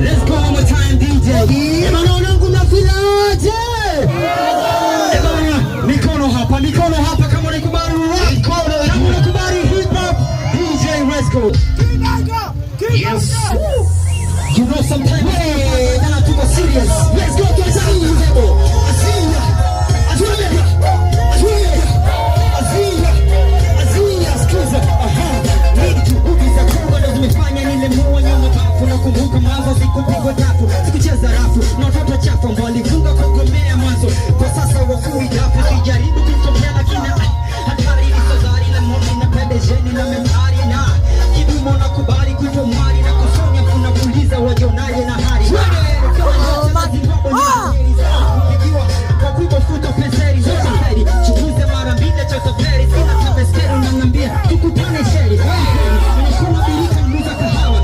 Let's go one more time, DJ. Ebana wanangu mnafilaje? Ebana mikono hapa kama unikubali rock. Kama unikubali hip hop. DJ let's go. Yes. You know sometimes na tuko serious. Let's go to the table. Kumbuka mwanzo sikupigwa tatu, sikucheza rafu na watoto chafu ambao walifunga kugomea mwanzo. Kwa sasa wakui dafu sijaribu kutokea na kina hatari isozari na moni na pedejeni na memari na kidumo na kubali kuitwa mwari na kusonya kuna kuuliza wajionaje na hari kwa kuibo futo peseri zote chukuze mara mbili choto peri sina tabeskeri unanambia tukutane sheri kuna birika mluza kahawa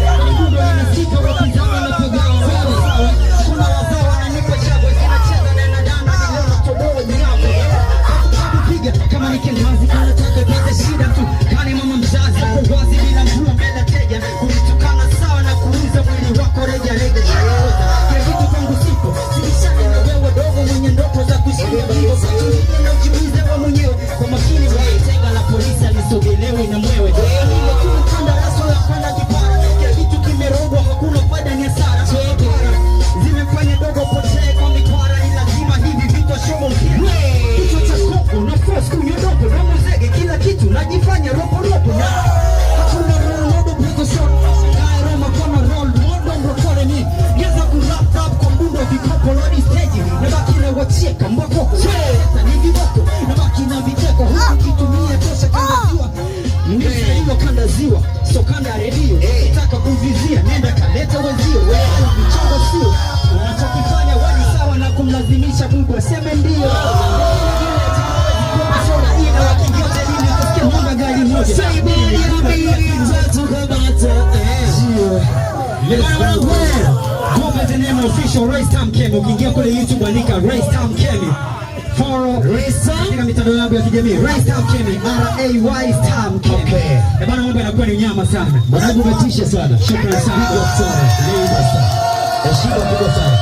sika wakizama na pagawa sawa kuna wazao wananipa chagwe zinacheza na nadana niliona toboa nyako piga kama nikenwazi kana taka pata shida tu kani mama mzazi kwa wazi bila nguo mbele teja kunitukana sawa na kuuza mwili wako reja reja kile kitu kwangu sipo sibishane na wewe dogo mwenye ndoto za kushinda hiyo na ujiulize wewe mwenyewe kwa makini wewe tenga la polisi alisogelewe na mwewe ndio kanda raso ya kwenda kipara kile kitu kimerogwa hakuna faida ni hasara zimefanya dogo potee kwa mikwara ni lazima hivi vitu shomo mpira kichwa cha koko na force kunyodopo na muzege kila kitu najifanya ropo na hakuna rodo pigo shot kai Roma kama roll modo mrokole ni yeza kurap rap kwa mbundo vikopo lodi stage na baki na wacheka mbako sasa ni viboko na baki na viteko huku kitumia tosha kanda ziwa ngeza hilo kanda ziwa so kanda redio nataka kuvizia nenda kaleta wenzio wewe mchongo sio unachokifanya wali sawa na kumlazimisha Mungu aseme ndio official Race Time Kemi. Ukiingia kule YouTube andika Race Time Kemi. Follow Race katika mitandao yangu ya kijamii Race Time Kemi, RAY Time Kemi. Okay. Bwana mambo yanakuwa ni nyama sana. Mwanangu umetisha sana. Shukrani sana. Heshima kubwa sana.